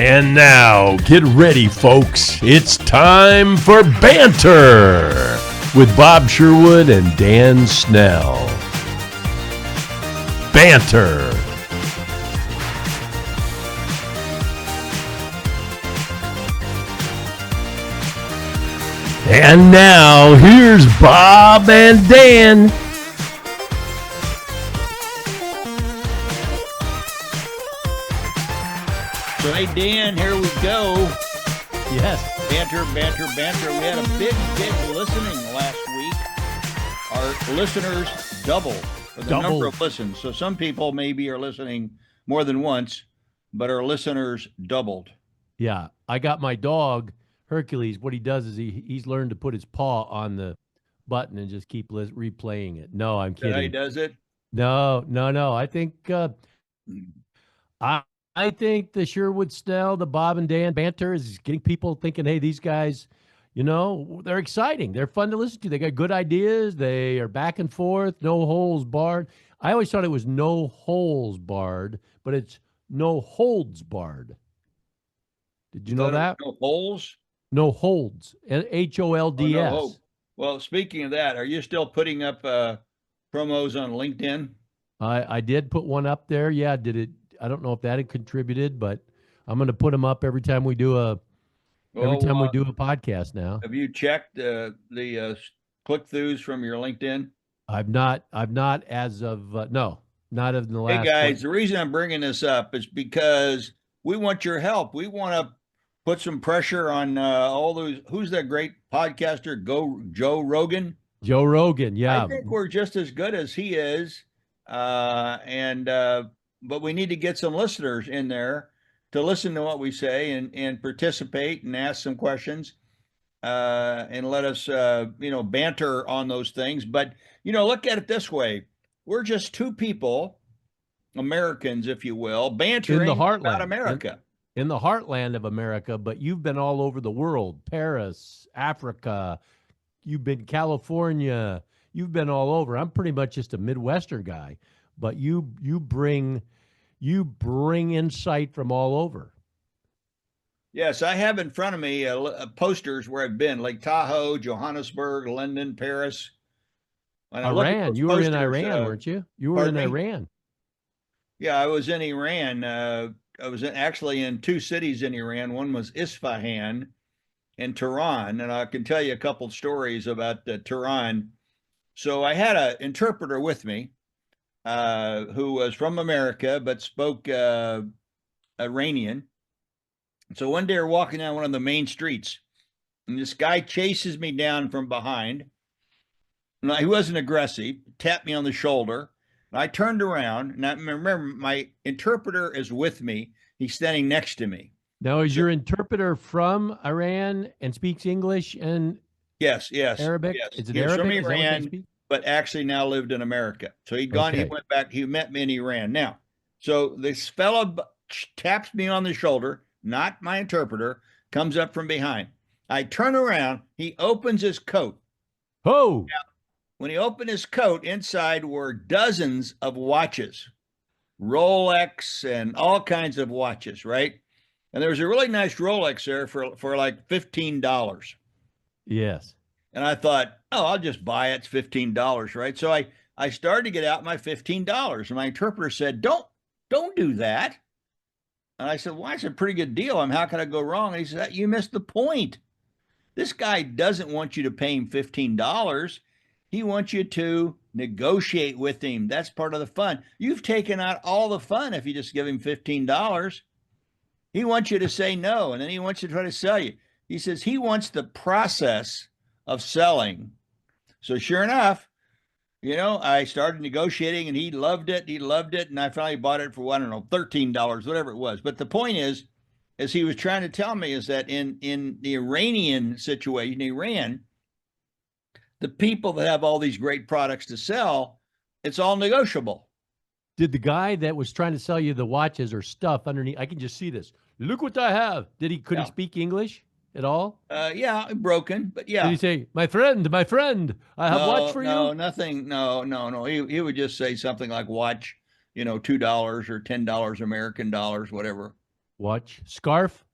And now, get ready, folks. It's time for BANTER with Bob Sherwood and Dan Snell. BANTER. And now, here's Bob and Dan. So, hey, Dan, here we go. Yes. Banter. We had a big listening last week. Our listeners doubled for the number of listens. So some people maybe are listening more than once, but our listeners doubled. Yeah. I got my dog, Hercules. What he does is he's learned to put his paw on the button and just keep replaying it. No, I'm kidding. That he does it? No. I think the Sherwood Snell, the Bob and Dan banter is getting people thinking, hey, these guys, they're exciting. They're fun to listen to. They got good ideas. They are back and forth, no holes barred. I always thought it was no holes barred, but it's no holds barred. Did you know that? No holes? No holds. HOLDS. Oh, no. Well, speaking of that, are you still putting up promos on LinkedIn? I did put one up there. Yeah, did it? I don't know if that had contributed, but I'm going to put them up every time we do a podcast now. Have you checked the click-throughs from your LinkedIn? I've not as of not in the last. Hey guys, the reason I'm bringing this up is because we want your help. We want to put some pressure on all those. Who's that great podcaster? Joe Rogan. Joe Rogan, yeah. I think we're just as good as he is, but we need to get some listeners in there to listen to what we say and participate and ask some questions and let us, banter on those things. But, look at it this way. We're just two people, Americans, if you will, bantering in the heartland, about America. In the heartland of America, but you've been all over the world, Paris, Africa, you've been California, you've been all over. I'm pretty much just a Midwestern guy. But you bring insight from all over. Yes, I have in front of me posters where I've been, Lake Tahoe, Johannesburg, London, Paris. When Iran. You were in Iran, weren't you? You were in Iran. Yeah, I was in Iran. I was actually in two cities in Iran. One was Isfahan and Tehran, and I can tell you a couple stories about Tehran. So I had an interpreter with me. Who was from America but spoke Iranian. So one day we're walking down one of the main streets, and this guy chases me down from behind. Now, he wasn't aggressive, tapped me on the shoulder, and I turned around, and I remember my interpreter is with me. He's standing next to me. Now, is your interpreter from Iran and speaks English and Yes. Arabic? Yes. Is it He was Arabic? from Iran, but actually now lived in America. So he'd gone, He went back, he met me in Iran. Now, so this fellow taps me on the shoulder, not my interpreter, comes up from behind. I turn around, he opens his coat. Oh! Now, when he opened his coat, inside were dozens of watches, Rolex and all kinds of watches, right? And there was a really nice Rolex there for like $15. Yes. And I thought, I'll just buy it. It's $15, right? So I started to get out my $15. And my interpreter said, don't do that. And I said, well, it's a pretty good deal. How can I go wrong? And he said, you missed the point. This guy doesn't want you to pay him $15. He wants you to negotiate with him. That's part of the fun. You've taken out all the fun if you just give him $15. He wants you to say no, and then he wants you to try to sell you. He says he wants the process of selling. So sure enough, I started negotiating and he loved it. And I finally bought it for, $13, whatever it was. But the point is, as he was trying to tell me, is that in the Iranian situation, Iran, the people that have all these great products to sell, it's all negotiable. Did the guy that was trying to sell you the watches or stuff underneath, I can just see this. Look what I have. Could he speak English at all? Yeah, broken, but yeah. Did he say, my friend, I have watch for you? No, nothing. No. He would just say something like watch, $2 or $10 American dollars, whatever. Watch. Scarf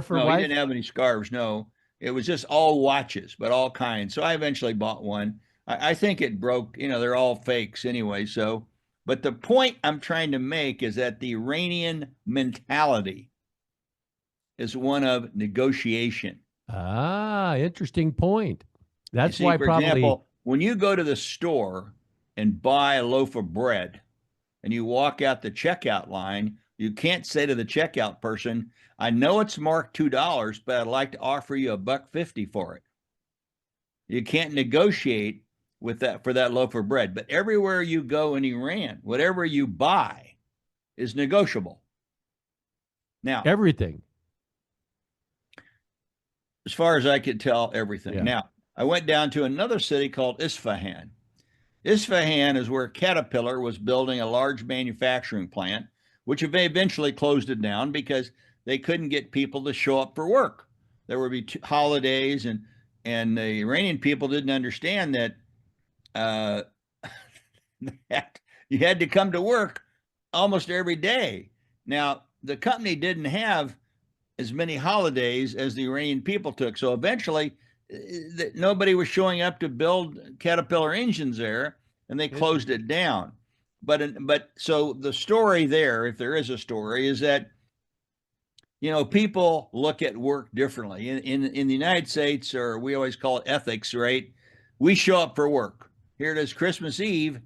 for No, he wife? didn't have any scarves. No, it was just all watches, but all kinds. So I eventually bought one. I think it broke. They're all fakes anyway. So, but the point I'm trying to make is that the Iranian mentality is one of negotiation. Ah, interesting point. That's You see, why for probably example, when you go to the store and buy a loaf of bread and you walk out the checkout line, you can't say to the checkout person, I know it's marked $2, but I'd like to offer you $1.50 for it. You can't negotiate with that for that loaf of bread. But everywhere you go in Iran, whatever you buy is negotiable. Now, everything. as far as I could tell, everything. Yeah. Now, I went down to another city called Isfahan. Isfahan is where Caterpillar was building a large manufacturing plant, which they eventually closed it down because they couldn't get people to show up for work. There would be holidays, and the Iranian people didn't understand that that you had to come to work almost every day. Now, the company didn't have as many holidays as the Iranian people took, so eventually nobody was showing up to build Caterpillar engines there, and they closed it down. But so the story there, if there is a story, is that people look at work differently. In the United States, or we always call it ethics, right? We show up for work. Here it is, Christmas Eve.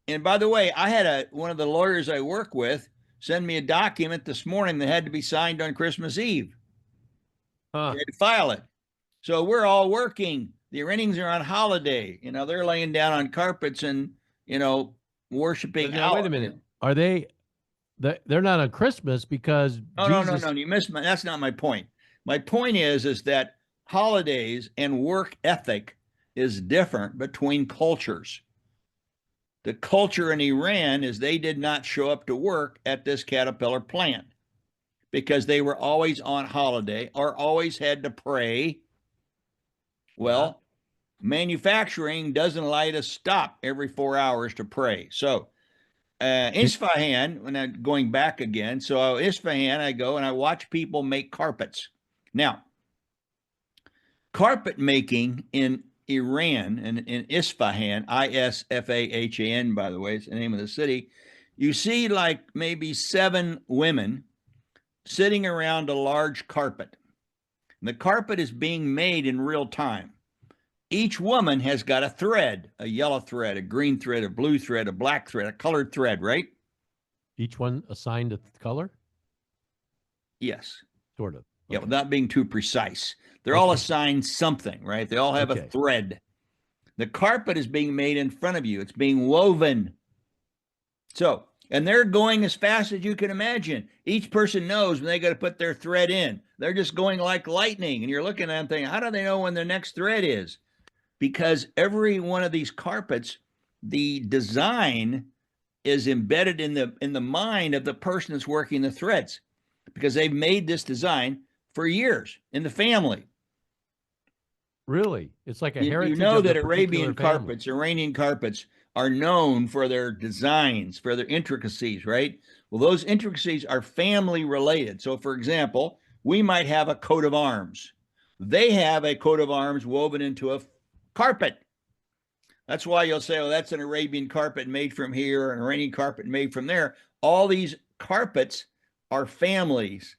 And by the way, I had one of the lawyers I work with send me a document this morning that had to be signed on Christmas Eve. Huh. They had to file it. So we're all working. The Iranians are on holiday. They're laying down on carpets and, worshiping. Now, wait a minute. Are they? They're not on Christmas because No. You missed that's not my point. My point is that holidays and work ethic is different between cultures. The culture in Iran is they did not show up to work at this Caterpillar plant because they were always on holiday or always had to pray. Well, manufacturing doesn't allow you to stop every 4 hours to pray. So Isfahan, when I'm going back again, so Isfahan, I go and I watch people make carpets. Now, carpet making in Iran and in Isfahan, Isfahan, by the way, it's the name of the city. You see like maybe 7 women sitting around a large carpet. And the carpet is being made in real time. Each woman has got a thread, a yellow thread, a green thread, a blue thread, a black thread, a colored thread, right? Each one assigned a color? Yes. Sort of. Okay. Yeah, without being too precise. They're all assigned something, right? They all have a thread. The carpet is being made in front of you. It's being woven. So, and they're going as fast as you can imagine. Each person knows when they got to put their thread in. They're just going like lightning. And you're looking at them thinking, how do they know when their next thread is? Because every one of these carpets, the design is embedded in the mind of the person that's working the threads, because they've made this design for years in the family. Really? It's like a heritage. You know that Iranian carpets are known for their designs, for their intricacies, right? Well, those intricacies are family related. So, for example, we might have a coat of arms. They have a coat of arms woven into a carpet. That's why you'll say, oh, that's an Arabian carpet made from here, an Iranian carpet made from there. All these carpets are families,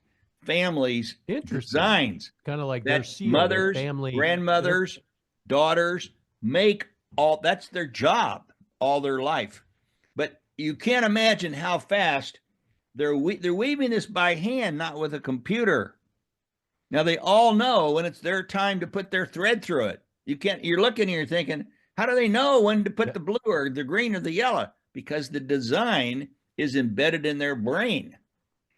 designs. Kind of like that their seal, mothers, their family, grandmothers, daughters make all, that's their job all their life. But you can't imagine how fast they're weaving this by hand, not with a computer. Now they all know when it's their time to put their thread through it. You're looking here thinking, how do they know when to put the blue or the green or the yellow? Because the design is embedded in their brain.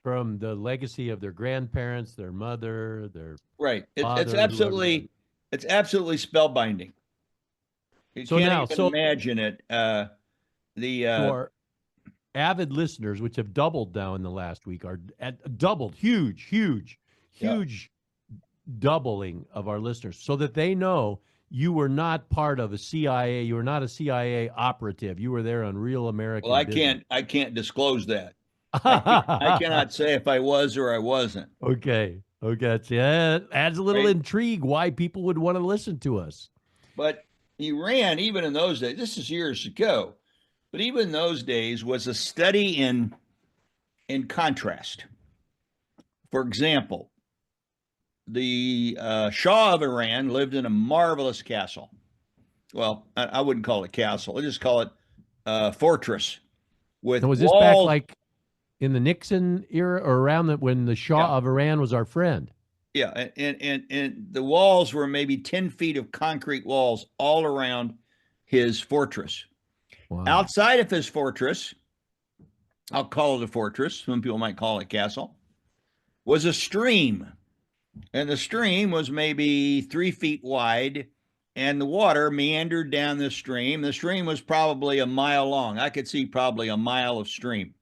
From the legacy of their grandparents, their mother, their father, it's absolutely spellbinding. You can't even imagine it. Our avid listeners, which have doubled now in the last week, are doubled, huge doubling of our listeners, so that they know you were not part of a CIA. You were not a CIA operative. You were there on real American. Well, business. I can't disclose that. I cannot say if I was or I wasn't. Okay. Okay. Yeah, it adds a little Right? intrigue why people would want to listen to us. But Iran, even in those days, this is years ago, but even in those days was a study in contrast. For example, the Shah of Iran lived in a marvelous castle. Well, I wouldn't call it castle. I just call it fortress Now, with was this back walls. like in the Nixon era or around when the Yeah, Shah of Iran was our friend? yeah, and the walls were maybe 10 feet of concrete walls all around his fortress. Wow. Outside of his fortress, I'll call it a fortress. Some people might call it castle. Was a stream, and the stream was maybe 3 feet wide, and the water meandered down the stream. The stream was probably a mile long. I could see probably a mile of stream.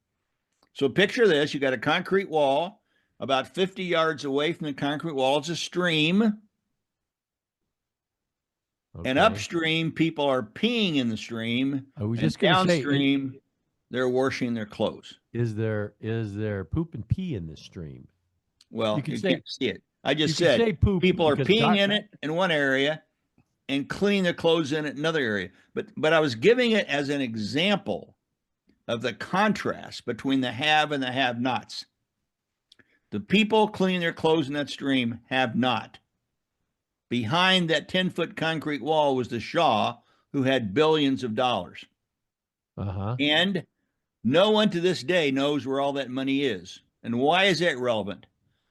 So picture this: you got a concrete wall. About 50 yards away from the concrete wall is a stream. And Okay. upstream, people are peeing in the stream. I was And just going to say, downstream, they're washing their clothes. is there poop and pee in this stream? Well, You could you say can't see it. I you just could said say poop people are because peeing in it in one area and cleaning their clothes in it another area. But I was giving it as an example of the contrast between the have and the have-nots. The people cleaning their clothes in that stream have not. Behind that 10-foot concrete wall was the Shah, who had billions of dollars. Uh-huh. And no one to this day knows where all that money is. And why is that relevant?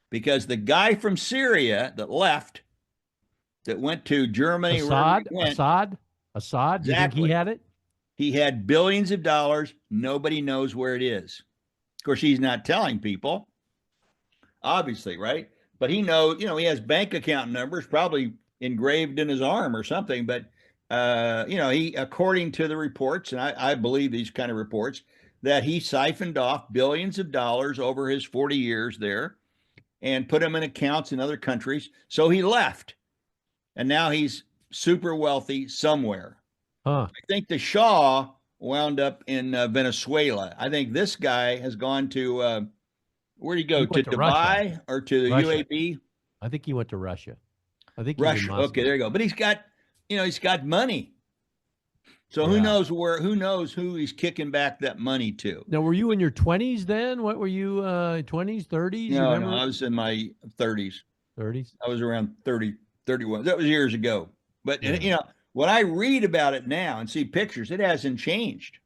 Because the guy from Syria that left, that went to Germany, wherever he went, Assad, do you think he exactly, had it? he had billions of dollars. Nobody knows where it is. Of course, he's not telling people, obviously, right? But he knows, he has bank account numbers probably engraved in his arm or something. But, he, according to the reports, and I believe these kind of reports, that he siphoned off billions of dollars over his 40 years there and put them in accounts in other countries. So he left. And now he's super wealthy somewhere. Huh. I think the Shah wound up in Venezuela. I think this guy has gone to, where'd he go? He To went to Russia. Dubai or to the Russia. UAB? I think he went to Russia. I think he's in Russia. Moscow. Okay, there you go. But he's got money. So who Yeah. knows who he's kicking back that money to? Now, were you in your 20s then? What were you, 20s, 30s? You No, remember? I was in my 30s. 30s? I was around 30, 31. That was years ago. But, Yeah. when I read about it now and see pictures, it hasn't changed.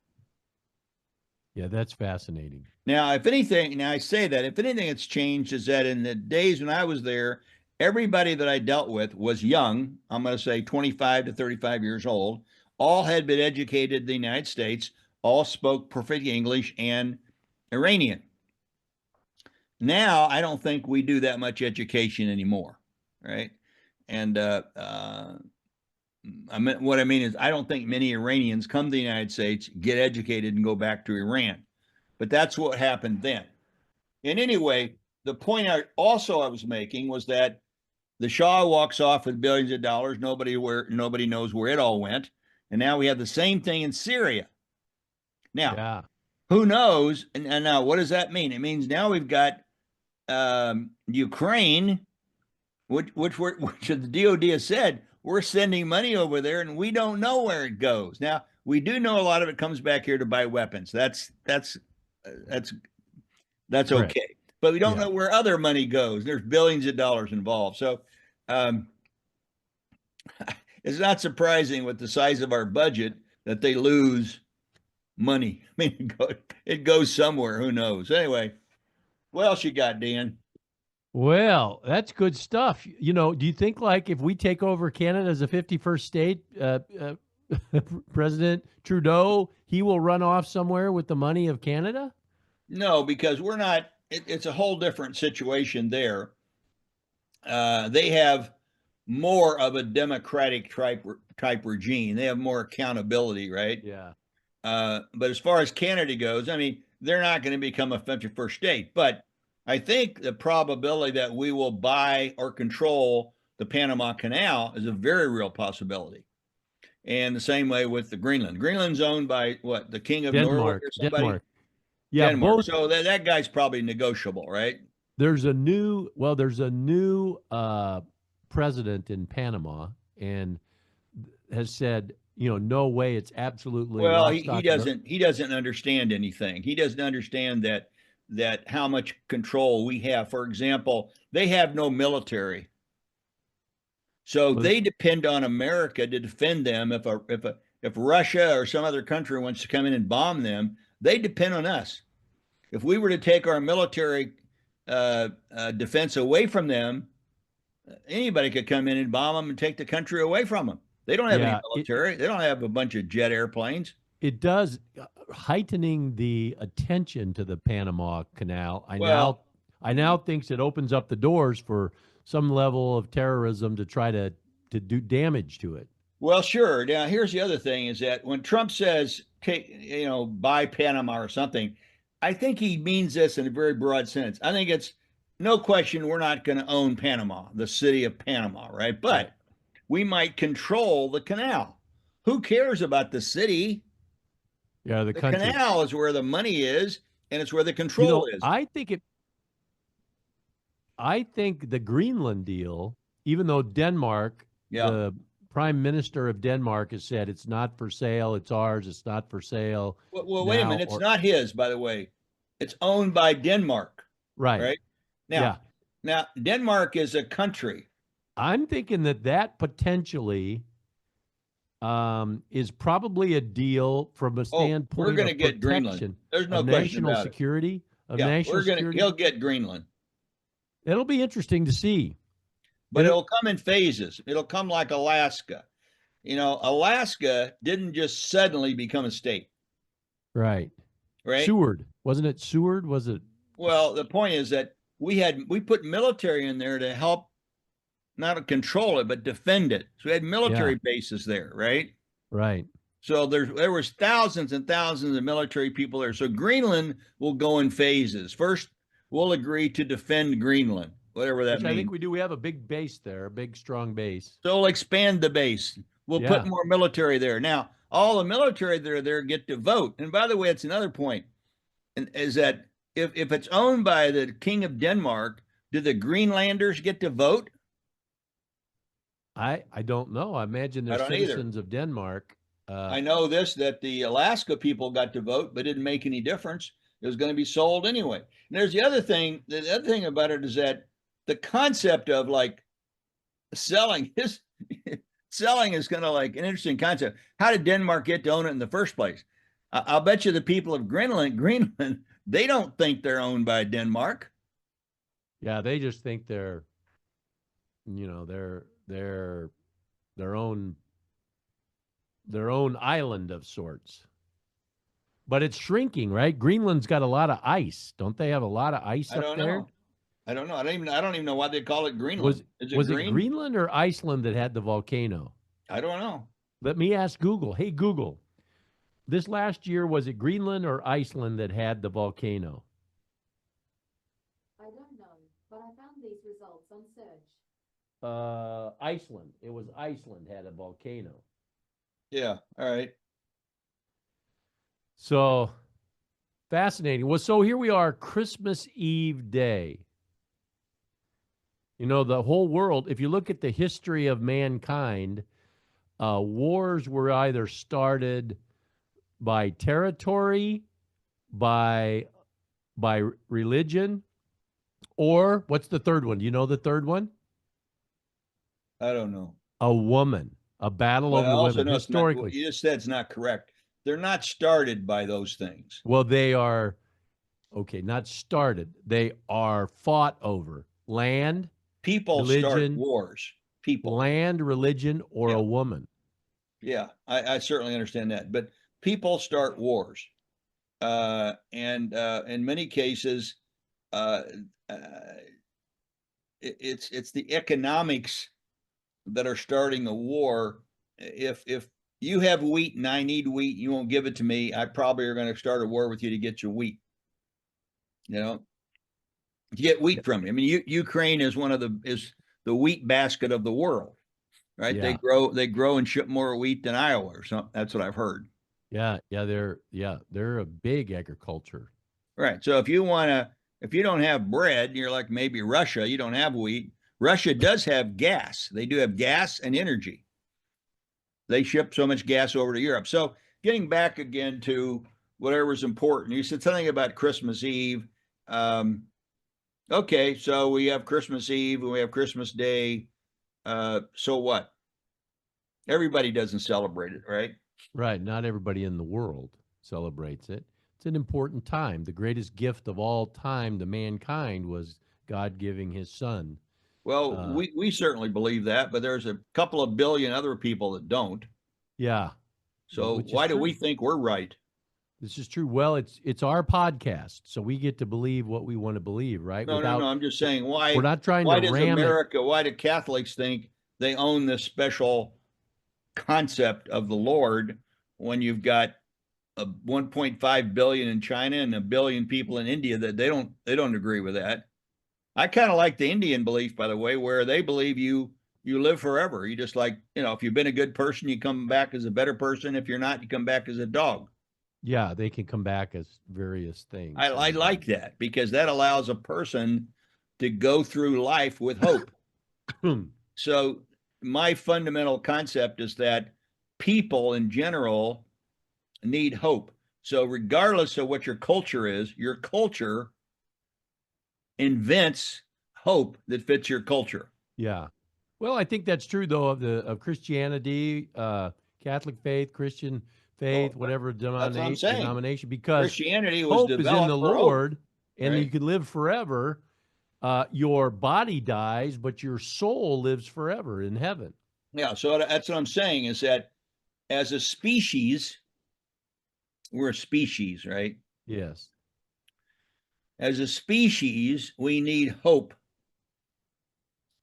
Yeah, that's fascinating. Now, if anything, now I say that, if anything that's changed is that in the days when I was there, everybody that I dealt with was young. I'm going to say 25 to 35 years old. All had been educated in the United States, all spoke perfect English and Iranian. Now, I don't think we do that much education anymore, right? And what I mean is, I don't think many Iranians come to the United States, get educated, and go back to Iran. But that's what happened then. And anyway, the point I was making was that the Shah walks off with billions of dollars. Nobody knows where it all went. And now we have the same thing in Syria. Now, Yeah. who knows? And now, what does that mean? It means now we've got Ukraine, which the DOD has said we're sending money over there, and we don't know where it goes. Now, we do know a lot of it comes back here to buy weapons. That's okay. But we don't know where other money goes. There's billions of dollars involved. So it's not surprising with the size of our budget that they lose money. I mean, it goes somewhere. Who knows? Anyway, what else you got, Dan? Well, that's good stuff. Do you think like if we take over Canada as a 51st state, President Trudeau, he will run off somewhere with the money of Canada? No, because we're not. It's a whole different situation there. They have more of a democratic type regime. They have more accountability, right? Yeah. But as far as Canada goes, I mean, they're not going to become a 51st state. But I think the probability that we will buy or control the Panama Canal is a very real possibility. And the same way with the Greenland. Greenland's owned by what? The King of Norway or somebody? Denmark. Yeah, Denmark. both. So that guy's probably negotiable, right? There's a new president in Panama, and has said, no way, it's absolutely Well, lock, he stock, and doesn't understand anything. He doesn't understand that how much control we have. For example, they have no military. So well, they depend on America to defend them. If Russia or some other country wants to come in and bomb them, they depend on us. If we were to take our military defense away from them, anybody could come in and bomb them and take the country away from them. They don't have any yeah, military. They don't have a bunch of jet airplanes. it does, heightening the attention to the Panama Canal. Well, I now thinks it opens up the doors for some level of terrorism to try to do damage to it. well, sure. Now, here's the other thing: is that when Trump says take, buy Panama or something, I think he means this in a very broad sense. I think it's no question we're not going to own Panama, the city of Panama, right? But Right. we might control the canal. Who cares about the city? Yeah, the The country. canal is where the money is, and it's where the control is. I think the Greenland deal, even though Denmark, Yeah. the prime minister of Denmark has said it's not for sale, it's ours, it's not for sale Well, wait a now. minute. It's not his, by the way. It's owned by Denmark, Right. right? Yeah. Now Denmark is a country. I'm thinking that potentially is probably a deal from a Oh, we're standpoint going to of get Greenland. protection, There's no of question national about it. security, of Yeah, national security. he'll get Greenland, It'll be interesting to see. but it'll come in phases. It'll come like Alaska. Alaska didn't just suddenly become a state, Right. right? Seward. Wasn't it Seward? Was it? Well, the point is that we put military in there to help not control it, but defend it. So we had military bases there, right? Right. So there was thousands and thousands of military people there. So Greenland will go in phases. First, we'll agree to defend Greenland, whatever that Which means. I think we do. We have a big base there, a big, strong base. So we'll expand the base. We'll Yeah. put more military there. Now, all the military that are there get to vote. And by the way, it's another point, and is that if it's owned by the King of Denmark, do the Greenlanders get to vote? I don't know. I imagine they're don't either. citizens of Denmark. I know that the Alaska people got to vote, but it didn't make any difference. It was going to be sold anyway. And there's the other thing. The other thing about it is that the concept of like selling is selling is kind of like an interesting concept. How did Denmark get to own it in the first place? I'll bet you the people of Greenland, they don't think they're owned by Denmark. Yeah, they just think they're their own island of sorts. But it's shrinking, right? Greenland's got a lot of ice. Don't they have a lot of ice I up don't there? know. I don't know. I don't even know why they call it Greenland. Was Is it was green? it Greenland or Iceland that had the volcano? I don't know. Let me ask Google. Hey Google, this last year was it Greenland or Iceland that had the volcano? I don't know, but I found these results on search. Iceland. It was Iceland had a volcano. Yeah. All right. So fascinating. Well, so here we are, Christmas Eve day. The whole world, if you look at the history of mankind, wars were either started by territory, by religion, or what's the third one? Do you know the third one? I don't know. A woman, a battle But over also, women, no, historically. what you just said it's not correct. They're not started by those things. Well, they are, okay, not started. They are fought over land, People start religion, wars. People. land, religion, or Yeah. a woman. Yeah, I certainly understand that. But people start wars. And in many cases, it's the economics that are starting a war. If you have wheat and I need wheat, you won't give it to me, I probably are going to start a war with you to get your wheat. To get wheat from you. I mean, Ukraine is is the wheat basket of the world, right? Yeah. They grow and ship more wheat than Iowa or something. That's what I've heard. Yeah, they're a big agriculture. Right. So if you don't have bread, you're like maybe Russia, you don't have wheat. Russia does have gas. They do have gas and energy. They ship so much gas over to Europe. So getting back again to whatever's important, you said something about Christmas Eve. Okay, so we have Christmas Eve and we have Christmas Day. So what? Everybody doesn't celebrate it, right? Right. Not everybody in the world celebrates it. It's an important time. The greatest gift of all time to mankind was God giving his son. Well, Uh, we certainly believe that, but there's a couple of billion other people that don't. yeah. So Which is why do true. we think we're right? This is true. Well, it's our podcast, so we get to believe what we want to believe, right? No, no, no. I'm just saying We're not trying why to does ram it. America, why do Catholics think they own this special concept of the Lord when you've got a 1.5 billion in China and a billion people in India that they don't agree with that. I kind of like the Indian belief, by the way, where they believe you live forever. You just like, if you've been a good person, you come back as a better person. If you're not, you come back as a dog. Yeah, they can come back as various things. I like that because that allows a person to go through life with hope. So my fundamental concept is that people in general need hope. So regardless of what your culture is, your culture invents hope that fits your culture. Yeah. Well, I think that's true though of Christianity, Catholic faith, Christian faith, whatever That's what I'm saying. denomination, because Christianity was hope is in developed the for hope, Lord, and right? you can live forever. Your body dies, but your soul lives forever in heaven. Yeah, so that's what I'm saying is that as a species, we're a species, right? Yes. As a species, we need hope.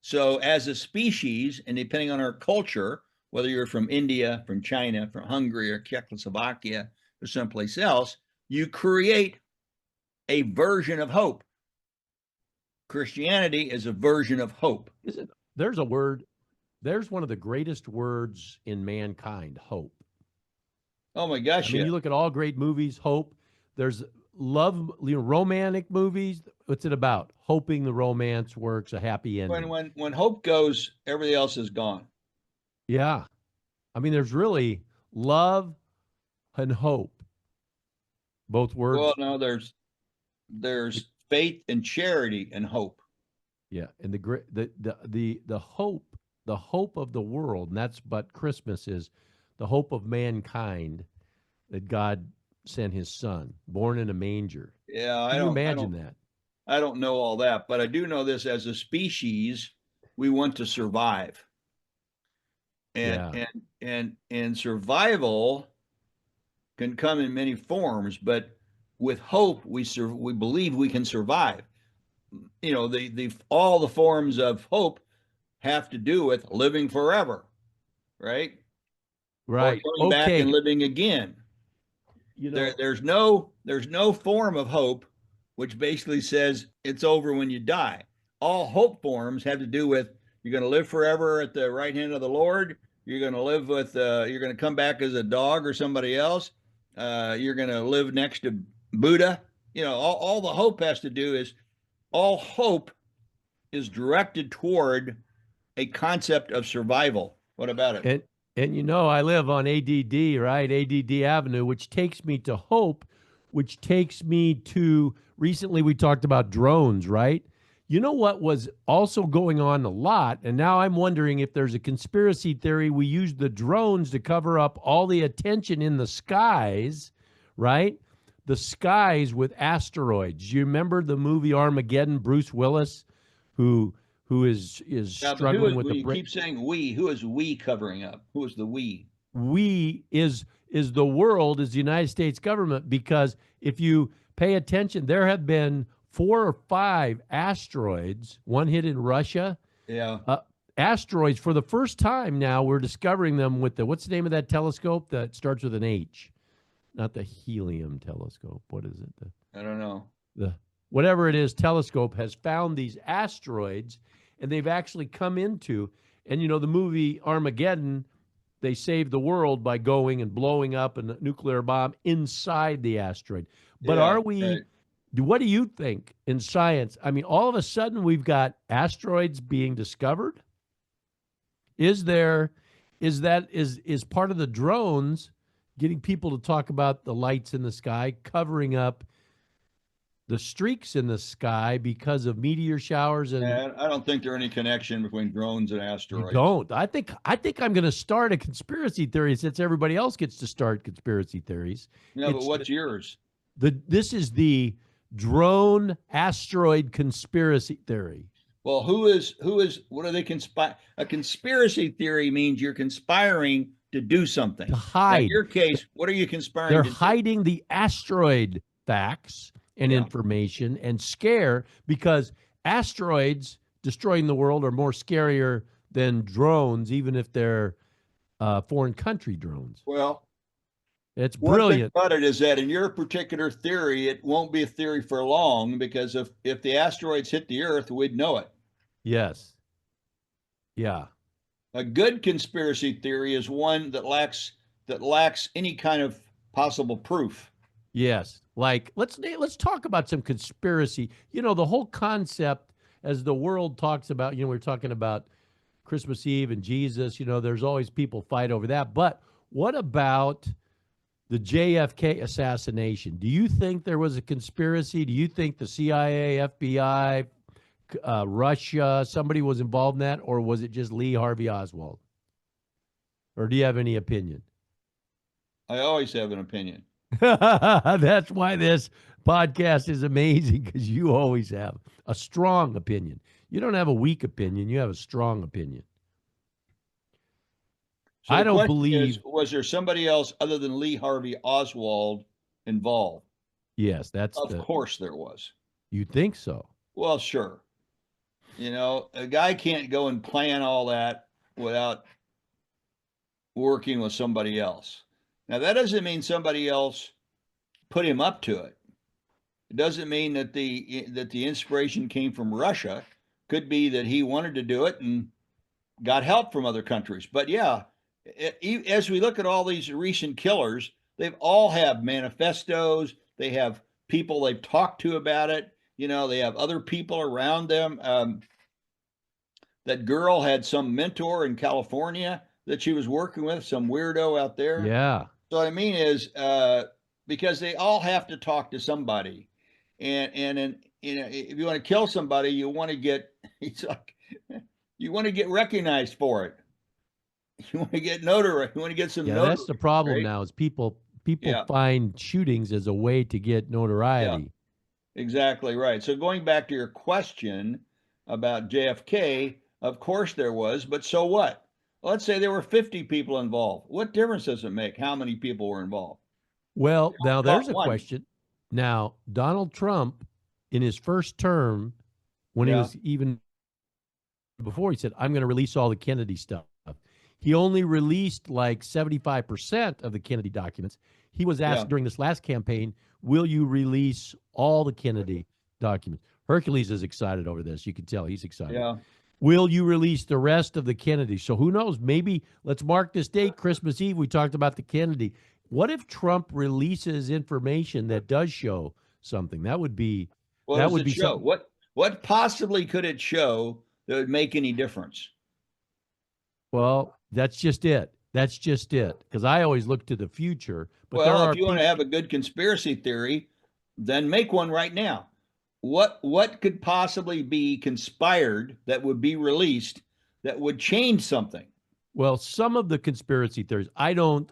So as a species, and depending on our culture, whether you're from India, from China, from Hungary, or Czechoslovakia, or someplace else, you create a version of hope. Christianity is a version of hope. There's a word, there's one of the greatest words in mankind, hope. Oh my gosh. I mean, you look at all great movies, hope. There's love, romantic movies. What's it about? Hoping the romance works, a happy ending. When hope goes, everything else is gone. Yeah. I mean, there's really love and hope. Both words. Well, no, there's faith and charity and hope. Yeah, and the hope of the world, and that's what Christmas is, the hope of mankind, that God sent his son, born in a manger. Yeah, Can you imagine that? I don't know all that, but I do know this: as a species, we want to survive. And survival can come in many forms, but with hope, we believe we can survive. All the forms of hope have to do with living forever, right? Right. Or coming back and living again. There's no form of hope which basically says it's over when you die. All hope forms have to do with you're going to live forever at the right hand of the Lord. You're going to live with you're going to come back as a dog or somebody else. You're going to live next to Buddha. All the hope has to do is all hope is directed toward a concept of survival. What about it? And I live on ADD, right? ADD Avenue, which takes me to hope, which takes me to recently we talked about drones, right? You know what was also going on a lot, and now I'm wondering if there's a conspiracy theory we use the drones to cover up all the attention in the skies, right? The skies with asteroids. You remember the movie Armageddon, Bruce Willis, who is struggling with the you keep saying we, who is we covering up? Who is the we? We is the world, is the United States government, because if you pay attention, there have been 4 or 5 asteroids, one hit in Russia. Yeah. Asteroids, for the first time now, we're discovering them with what's the name of that telescope that starts with an H? Not the helium telescope. What is it? I don't know. Whatever it is, telescope has found these asteroids, and they've actually come into, and the movie Armageddon, they saved the world by going and blowing up a nuclear bomb inside the asteroid. But What do you think in science? I mean, all of a sudden we've got asteroids being discovered. Is there, is part of the drones getting people to talk about the lights in the sky, covering up the streaks in the sky because of meteor showers? And And I don't think there's any connection between drones and you asteroids. don't. I think I'm going to start a conspiracy theory since everybody else gets to start conspiracy theories. No, but It's what's yours? this is the drone asteroid conspiracy theory. Well, what are they conspire? A conspiracy theory means you're conspiring to do something. To Now, hide. in your case, what are you conspiring They're to do? hiding the asteroid facts and Yeah. information and scare because asteroids destroying the world are more scarier than drones, even if they're foreign country drones. Well, It's one thing brilliant. about it is that in your particular theory, it won't be a theory for long because if the asteroids hit the Earth, we'd know it. Yes. Yeah. A good conspiracy theory is one that lacks any kind of possible proof. Yes. Like let's talk about some conspiracy. You know, the whole concept as the world talks about, we're talking about Christmas Eve and Jesus, there's always people fight over that. But what about the JFK assassination? Do you think there was a conspiracy? Do you think the CIA, FBI, Russia, somebody was involved in that, or was it just Lee Harvey Oswald? Or do you have any opinion? I always have an opinion. That's why this podcast is amazing, because you always have a strong opinion. You don't have a weak opinion, you have a strong opinion. So I the don't question believe. is, was there somebody else other than Lee Harvey Oswald involved? Yes, that's Of course there was. You think so? Well, sure. A guy can't go and plan all that without working with somebody else. Now, that doesn't mean somebody else put him up to it. It doesn't mean that the inspiration came from Russia. Could be that he wanted to do it and got help from other countries. But yeah, as we look at all these recent killers, they've all have manifestos. They have people they've talked to about it. They have other people around them. That girl had some mentor in California that she was working with, some weirdo out there. Yeah. So what I mean is, because they all have to talk to somebody, and if you want to kill somebody, you want to get you want to get recognized for it. You want to get notarized. You want to get some. Yeah, that's the problem right? now. Is people Yeah. find shootings as a way to get notoriety. Yeah, exactly right. So going back to your question about JFK, of course there was, but so what? Let's say there were 50 people involved. What difference does it make how many people were involved? Well, now there's a one. question. Now, Donald Trump, in his first term, when he Yeah. was even before, he said, I'm going to release all the Kennedy stuff. He only released like 75% of the Kennedy documents. He was asked Yeah. during this last campaign, will you release all the Kennedy documents? Hercules is excited over this. You can tell he's excited. Yeah. Will you release the rest of the Kennedy? So who knows? Maybe let's mark this date, Christmas Eve. We talked about the Kennedy. What if Trump releases information that does show something? That would be What that does would it be show? something. What possibly could it show that would make any difference? Well, that's just it. That's just it. Because I always look to the future. But there Well, are if you want to have a good conspiracy theory, then make one right now. What could possibly be conspired that would be released that would change something? Well, some of the conspiracy theories, I don't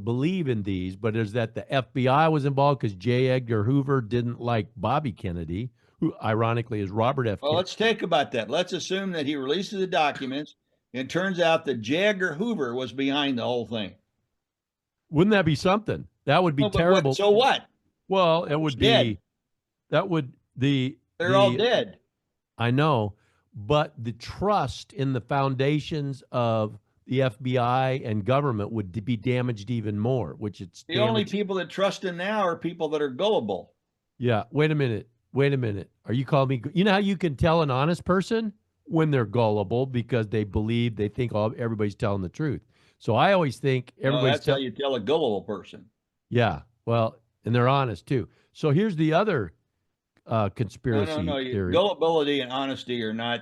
believe in these, but is that the FBI was involved because J. Edgar Hoover didn't like Bobby Kennedy, who ironically is Robert F. Well, Kennedy. let's take about that. Let's assume that he releases the documents and it turns out that J. Edgar Hoover was behind the whole thing. Wouldn't that be something? That would be No, but terrible. so what? Well, it would Dead. be that would They're all dead. I know, but the trust in the foundations of the FBI and government would be damaged even more, which it's The only people that trust him now are people that are gullible. Yeah. Wait a minute. Are you calling me? You know how you can tell an honest person when they're gullible because they think everybody's telling the truth. So I always think everybody's that's how you tell a gullible person. Yeah. Well, and they're honest too. So here's the other conspiracy theory. Gullibility and honesty are not,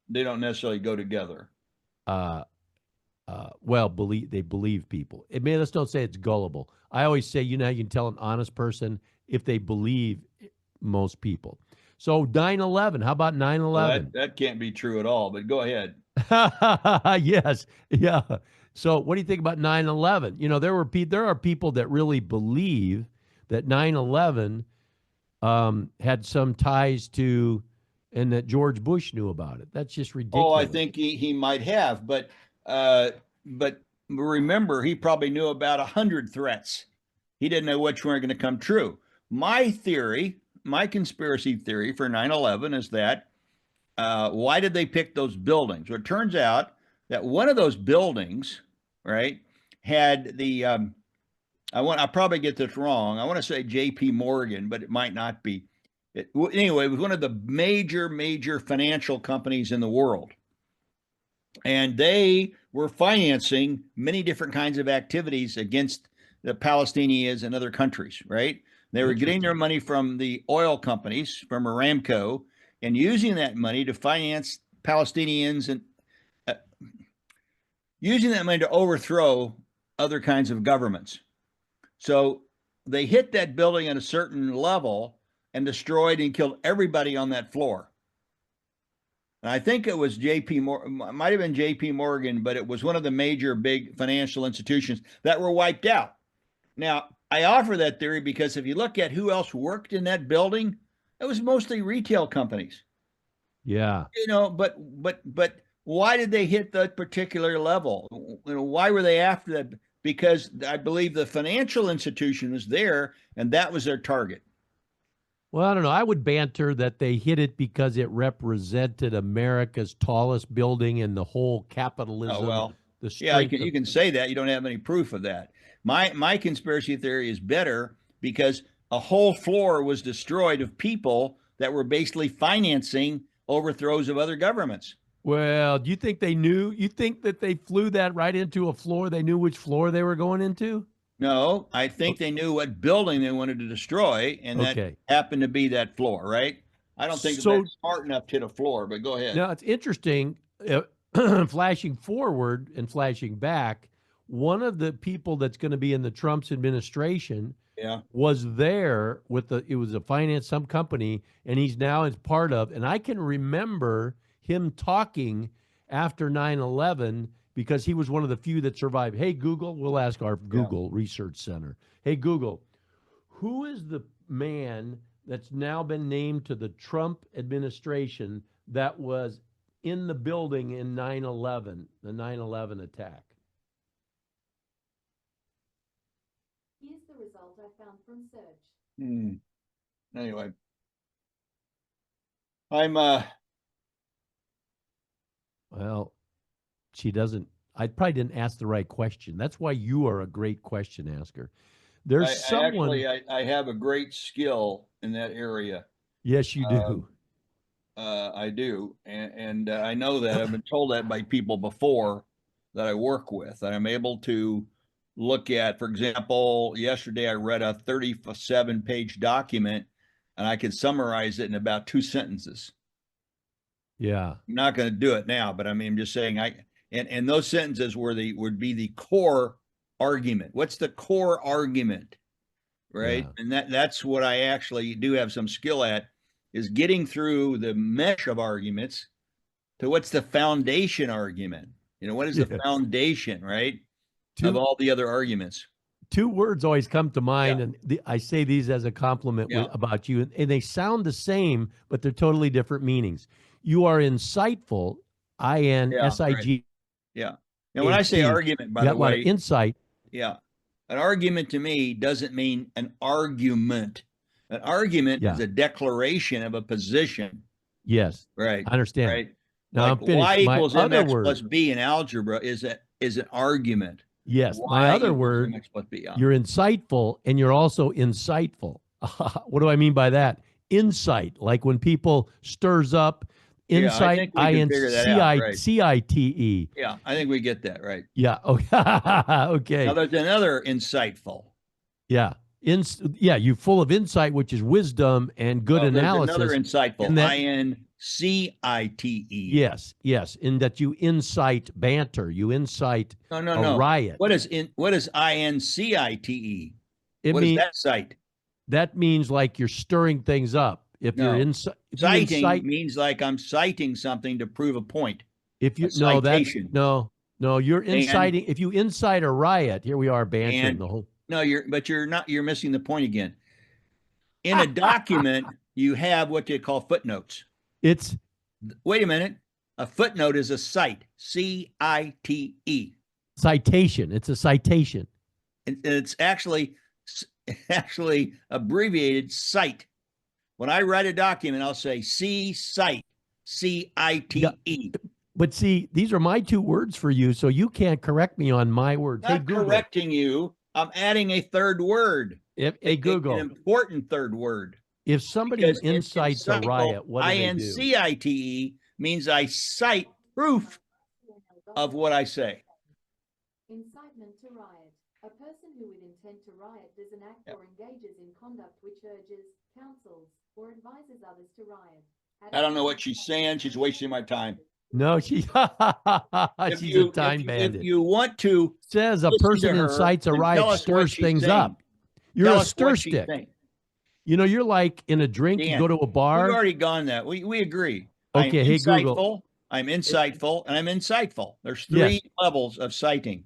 they don't necessarily go together. Well, they believe people. Let's don't say it's gullible. I always say, you can tell an honest person if they believe most people. So 9/11, how about 9/11? Well, that can't be true at all, but go ahead. Yes. Yeah. So what do you think about 9/11? There are people that really believe that 9/11 had some ties to, and that George Bush knew about it. That's just ridiculous. Oh, I think he might have, but remember, he probably knew about 100 threats. He didn't know which were going to come true. My conspiracy theory for 9/11 is that why did they pick those buildings? Well, it turns out that one of those buildings, right, had the I'll probably get this wrong. I want to say J.P. Morgan, but it might not be. Anyway, it was one of the major financial companies in the world. And they were financing many different kinds of activities against the Palestinians and other countries, right? They were getting their money from the oil companies, from Aramco, and using that money to finance Palestinians and using that money to overthrow other kinds of governments. So they hit that building at a certain level and destroyed and killed everybody on that floor. And I think it was J.P. Morgan, might have been J.P. Morgan, but it was one of the major big financial institutions that were wiped out. Now, I offer that theory because if you look at who else worked in that building, it was mostly retail companies. Yeah. But why did they hit that particular level? Why were they after that? Because I believe the financial institution was there and that was their target. Well, I don't know. I would banter that they hit it because it represented America's tallest building and the whole capitalism. Oh, well, yeah, you can say that. You don't have any proof of that. My conspiracy theory is better because a whole floor was destroyed of people that were basically financing overthrows of other governments. Well, do you think they knew? You think that they flew that right into a floor? They knew which floor they were going into? No, I think they knew what building they wanted to destroy, and that happened to be that floor, right? I don't think that's smart enough to hit a floor, but go ahead. Now, it's interesting, flashing forward and flashing back, one of the people that's going to be in the Trump's administration was there with it was a some company, and he's now as part of, and I can remember him talking after 9/11 because he was one of the few that survived. Hey, Google, we'll ask our Google Research Center. Hey, Google, who is the man that's now been named to the Trump administration that was in the building in 9/11, the 9/11 attack? Here's the result I found from search. Anyway, Well, I probably didn't ask the right question. That's why you are a great question asker. There's someone. I have a great skill in that area. Yes, you do. I do. And I know that. I've been told that by people before that I work with. And I'm able to look at, for example, yesterday I read a 37-page document and I could summarize it in about 2 sentences. Yeah. I'm not going to do it now, but I'm just saying and those sentences would be the core argument. What's the core argument? Right. Yeah. And that's what I actually do have some skill at, is getting through the mesh of arguments to what's the foundation argument. What is the foundation, right? Of all the other arguments. 2 words always come to mind, and I say these as a compliment about you, and they sound the same, but they're totally different meanings. You are insightful, INSIG. Right. Yeah. Now, when I say argument, by the way, a lot of insight. Yeah. An argument to me doesn't mean an argument. An argument is a declaration of a position. Yes. Right. I understand. Right. Now, like y equals mx plus b in algebra is an argument. Yes. My other word, you're insightful, and you're also insightful. What do I mean by that? Insight, like when people stirs up. Insight, INCITE. Yeah, I think we get that right. Yeah. Okay. Now there's another insightful. Yeah. You full of insight, which is wisdom and good analysis. There's another insightful. and that- INCITE. Yes, in that you incite banter, you incite No. riot. What is INCITE? It What mean- is that cite? That means like you're stirring things up. If No. you're Citing means like I'm citing something to prove a point. if you a no that's citation. no you're inciting. If you incite a riot, here we are bantering And- the whole. No, you're missing the point again. In a document, you have what they call footnotes. It's Wait a minute. A footnote is a cite. CITE. citation. It's a citation. And it's actually abbreviated cite. When I write a document, I'll say C cite. CITE. But see, these are my two words for you, so you can't correct me on my words. Not Hey, Google. correcting you. I'm adding a third word. Hey, Google. An important third word. If somebody Because incites a riot, what do they do? INCITE means I cite proof of what I say. Incitement to riot. A person who with intent to riot does an act or engages in conduct which urges, counsels, or advises others to riot. I don't know what she's saying. She's wasting my time. No, she's a time bandit. If you want to Says a listen person to her incites a and tell riot, us what stirs she's things saying. up. You're tell a us stir what she's stick. saying. You know, you're like in a drink, you Dan, go to a We've bar. already gone that. We agree. Okay, hey, Google. I'm insightful, and I'm insightful. There's Yes. 3 levels of citing.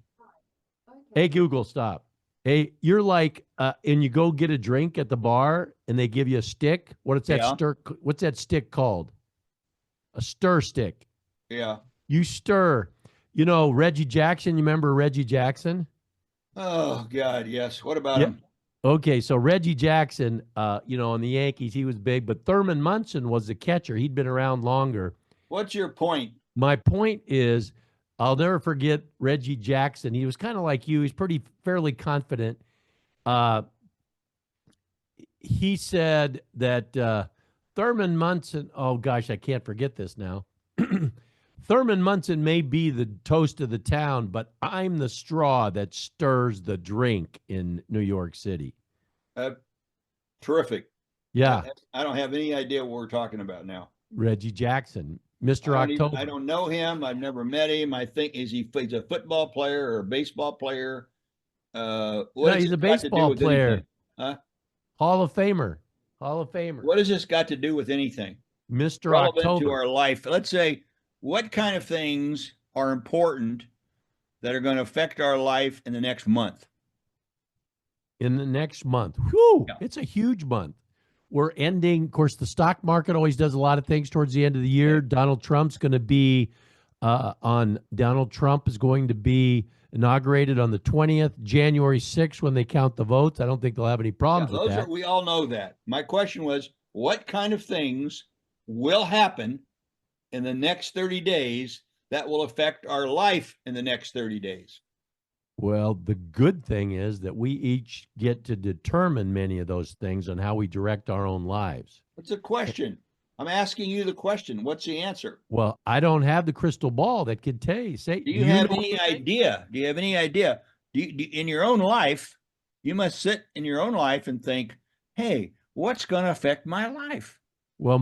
Hey, Google, stop. Hey, you're like, and you go get a drink at the bar, and they give you a stick. What's that Yeah. What's that stick called? A stir stick. Yeah. You stir. You know, Reggie Jackson. You remember Reggie Jackson? Oh God, yes. What about Yeah. him? Okay, so Reggie Jackson, you know, on the Yankees, he was big, but Thurman Munson was the catcher. He'd been around longer. What's your point? My point is, I'll never forget Reggie Jackson. He was kind of like you. He's fairly confident. He said that Thurman Munson, oh gosh, I can't forget this now. Thurman Munson may be the toast of the town, but I'm the straw that stirs the drink in New York City. Terrific. Yeah, I don't have any idea what we're talking about now. Reggie Jackson, Mr. October. I don't know him. I've never met him. I think he's a football player or a baseball player. No, he's a baseball player. Huh? Hall of Famer. Hall of Famer. What has this got to do with anything? Mr. Relevant October. to our life? Let's say, what kind of things are important that are going to affect our life in the next month? In the next month. Whew, Yeah. It's a huge month. We're ending, of course, the stock market always does a lot of things towards the end of the year. Yeah. Donald Trump is going to be inaugurated on the 20th, January 6th, when they count the votes. I don't think they'll have any problems with that. We all know that. My question was, what kind of things will happen in the next 30 days that will affect our life in the next 30 days? Well, the good thing is that we each get to determine many of those things and how we direct our own lives. What's the question? I'm asking you the question. What's the answer? Well, I don't have the crystal ball that could tell you. Do you have any idea? Do you have any idea? In your own life, you must sit in your own life and think, hey, what's going to affect my life? Well,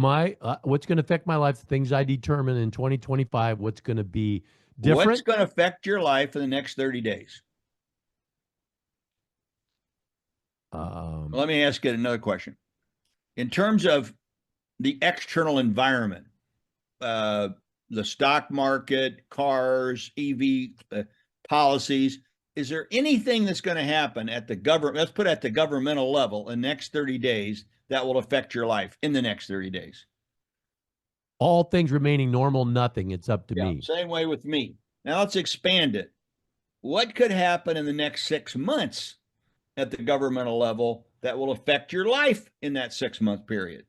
what's going to affect my life, the things I determine in 2025, what's going to be different. What's going to affect your life in the next 30 days? Let me ask you another question. In terms of the external environment, the stock market, cars, EV policies, is there anything that's going to happen at the government? Let's put it at the governmental level in the next 30 days that will affect your life in the next 30 days? All things remaining normal, nothing. It's up to me. Same way with me. Now let's expand it. What could happen in the next 6 months at the governmental level that will affect your life in that 6-month period?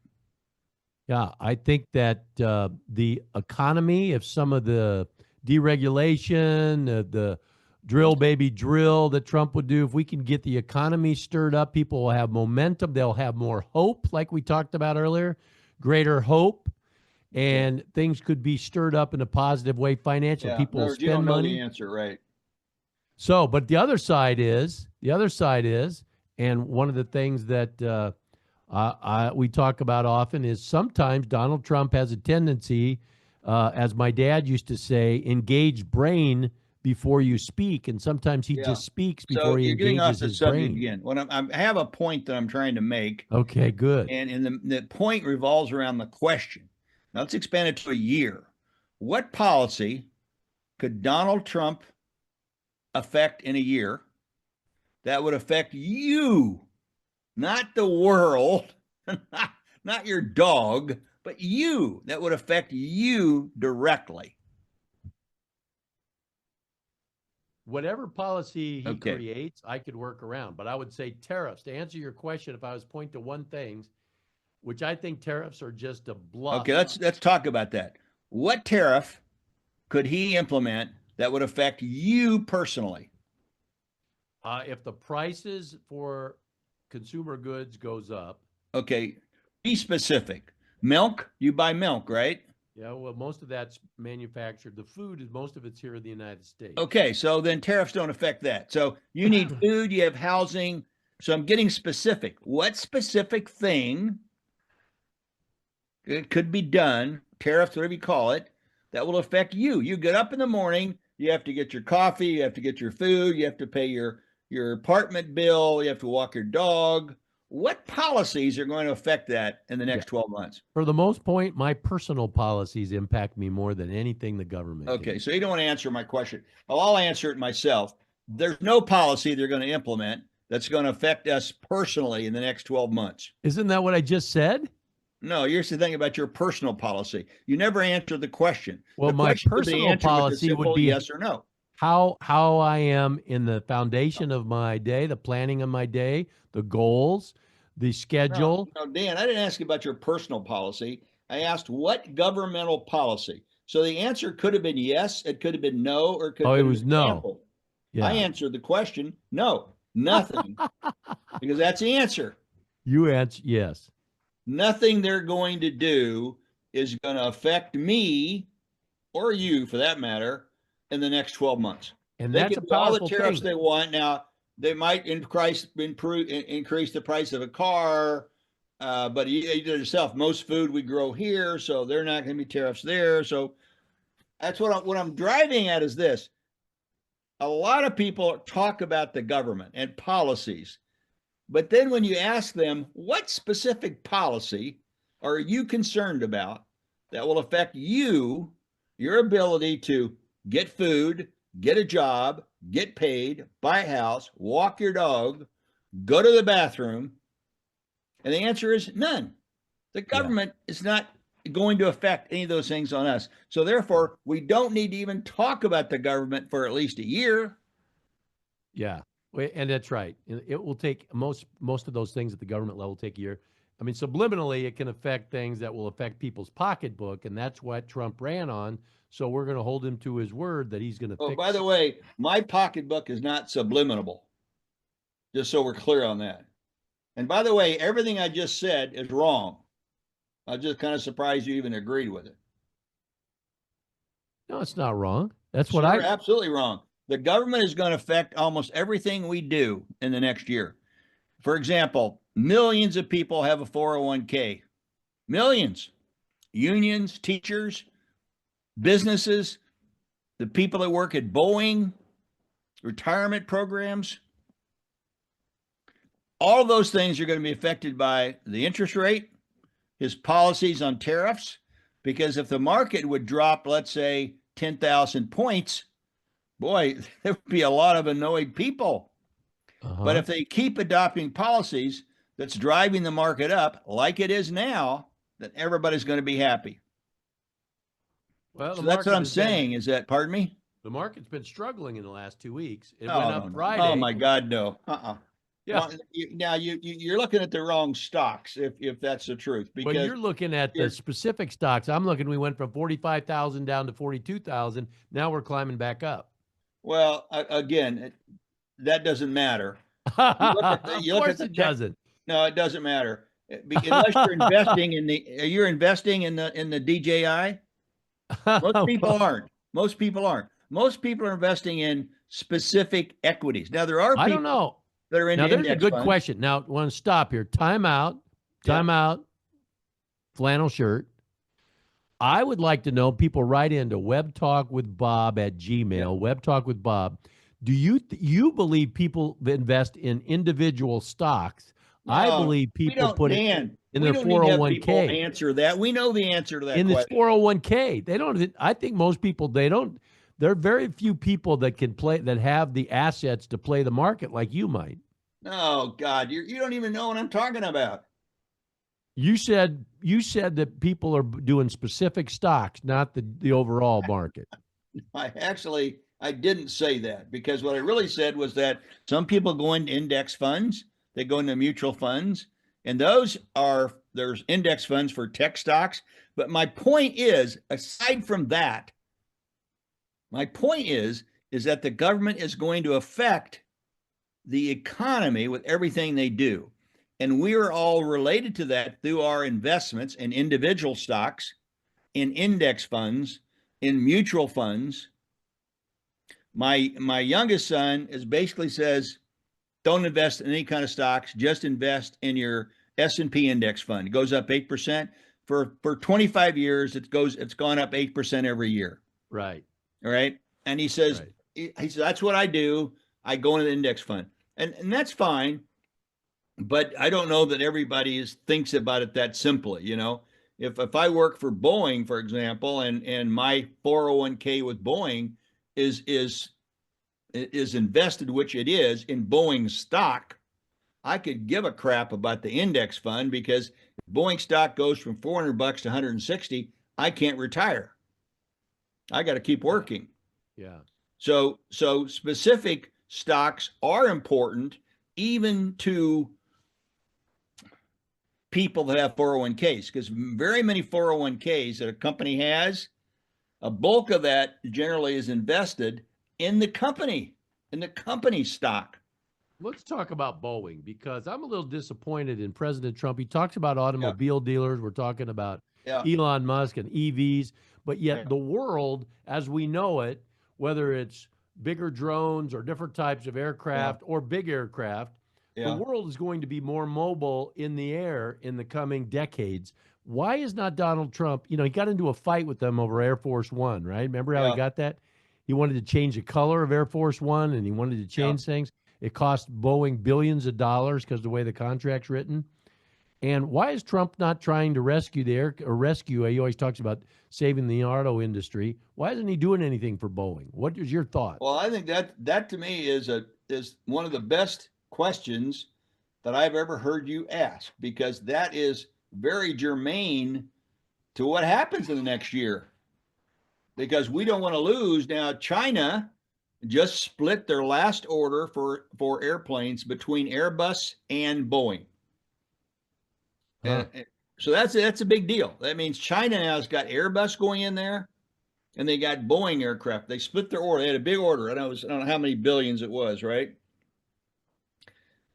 Yeah, I think that the economy, if some of the deregulation, the drill baby drill that Trump would do, if we can get the economy stirred up, people will have momentum. They'll have more hope, like we talked about earlier, greater hope, and things could be stirred up in a positive way financially. People will spend you don't know money. the answer, right? So, but the other side is And one of the things that we talk about often is sometimes Donald Trump has a tendency, as my dad used to say, engage brain before you speak. And sometimes he Yeah. just speaks So before he you're getting off engages the his subject brain. again. I have a point that I'm trying to make, Okay, good. and the point revolves around the question. Now let's expand it to a year. What policy could Donald Trump affect in a year that would affect you, not the world, not your dog, but you, that would affect you directly? Whatever policy he Okay. creates, I could work around. But I would say tariffs. To answer your question, if I was pointing to one thing, which I think tariffs are just a bluff. Okay, let's talk about that. What tariff could he implement that would affect you personally? If the prices for consumer goods goes up. Okay, be specific. Milk, you buy milk, right? Yeah, well, most of that's manufactured. The food is most of it's here in the United States. Okay, so then tariffs don't affect that. So you need food, you have housing. So I'm getting specific. What specific thing it could be done, tariffs, whatever you call it, that will affect you? You get up in the morning, you have to get your coffee, you have to get your food, you have to pay your apartment bill, you have to walk your dog. What policies are going to affect that in the next 12 months? For the most part, my personal policies impact me more than anything the government Okay, can. so you don't want to answer my question. Well, I'll answer it myself. There's no policy they're going to implement that's going to affect us personally in the next 12 months. Isn't that what I just said? No, here's the thing about your personal policy. You never answer the question. Well, the my question was the personal answer with a policy would simple be yes or no. how I am in the foundation of my day, the planning of my day, the goals, the schedule. No, Dan, I didn't ask you about your personal policy. I asked what governmental policy. So the answer could have been yes, it could have been no, or it could have it been was an no. example. Yeah. I answered the question, no, nothing, because that's the answer. You answer yes. Nothing they're going to do is going to affect me or you, for that matter, in the next 12 months. And They that's can a do all the powerful tariffs thing. they want. Now, they might increase the price of a car, but you did it yourself. Most food we grow here, so they're not going to be tariffs there. So that's what I'm driving at is this. A lot of people talk about the government and policies, but then when you ask them, what specific policy are you concerned about that will affect you, your ability to get food, get a job, get paid, buy a house, walk your dog, go to the bathroom? And the answer is none. The government is not going to affect any of those things on us. So therefore, we don't need to even talk about the government for at least a year. Yeah. And that's right. It will take most of those things at the government level take a year. I mean, subliminally, it can affect things that will affect people's pocketbook, and that's what Trump ran on. So we're going to hold him to his word that he's going to fix. By the way, my pocketbook is not subliminal. Just so we're clear on that. And by the way, everything I just said is wrong. I was just kind of surprised you even agreed with it. No, it's not wrong. That's Sure, what absolutely wrong. The government is going to affect almost everything we do in the next year. For example, millions of people have a 401k. Millions. Unions, teachers, businesses, the people that work at Boeing, retirement programs. All of those things are going to be affected by the interest rate, his policies on tariffs, because if the market would drop, let's say, 10,000 points, boy, there would be a lot of annoyed people. But if they keep adopting policies that's driving the market up like it is now, then everybody's going to be happy. Well, so that's what I'm saying is that, pardon me? The market's been struggling in the last 2 weeks. It went up Friday. Oh, my God, no. Yeah. Now you're looking at the wrong stocks if that's the truth. Because you're looking at the specific stocks. I'm looking. We went from 45,000 down to 42,000. Now we're climbing back up. Well, again, that doesn't matter. Of course it doesn't. No, it doesn't matter unless you're investing in the. You're investing in the DJI. Most people aren't. Most people are investing in specific equities. Now there are people. I don't know. that are in Now, there's a index good funds. question. Now, I want to stop here. Time out. Time out. Flannel shirt. I would like to know, people write into webtalkwithbob@gmail, webtalkwithbob. Do you believe people invest in individual stocks? I No, believe we people don't, put it Dan. in We their don't need to have people 401k. answer that. We know the answer to that In this question. 401k, they don't. I think most people, they don't. There are very few people that can play, that have the assets to play the market like you might. Oh God, you don't even know what I'm talking about. You said that people are doing specific stocks, not the overall market. I didn't say that, because what I really said was that some people go into index funds, they go into mutual funds, and there's index funds for tech stocks. But my point is, aside from that, my point is that the government is going to affect the economy with everything they do. And we are all related to that through our investments in individual stocks, in index funds, in mutual funds. My youngest son basically says, don't invest in any kind of stocks, just invest in your S&P index fund. It goes up 8%. For 25 years, it's gone up 8% every year. Right. All right. And he says, he says, that's what I do. I go into the index fund. And that's fine. But I don't know that everybody thinks about it that simply. If I work for Boeing, for example, and my 401k with Boeing is invested, which it is, in Boeing stock, I could give a crap about the index fund, because if Boeing stock goes from $400 to 160, I can't retire. I got to keep working. Yeah. So specific stocks are important, even to people that have 401ks, because very many 401ks that a company has, a bulk of that generally is invested in the company stock. Let's talk about Boeing, because I'm a little disappointed in President Trump. He talks about automobile dealers. We're talking about Elon Musk and EVs, but yet the world, as we know it, whether it's bigger drones or different types of aircraft or big aircraft, the world is going to be more mobile in the air in the coming decades. Why is not Donald Trump, he got into a fight with them over Air Force One, right? Remember how he got that? He wanted to change the color of Air Force One, and he wanted to change things. It cost Boeing billions of dollars because of the way the contract's written. And why is Trump not trying to rescue he always talks about saving the auto industry. Why isn't he doing anything for Boeing? What is your thought? Well, I think that to me is one of the best questions that I've ever heard you ask, because that is very germane to what happens in the next year. Because we don't want to lose. Now, China just split their last order for airplanes between Airbus and Boeing. So that's a big deal. That means China now has got Airbus going in there, and they got Boeing aircraft. They split their order. They had a big order. I don't know how many billions it was, right?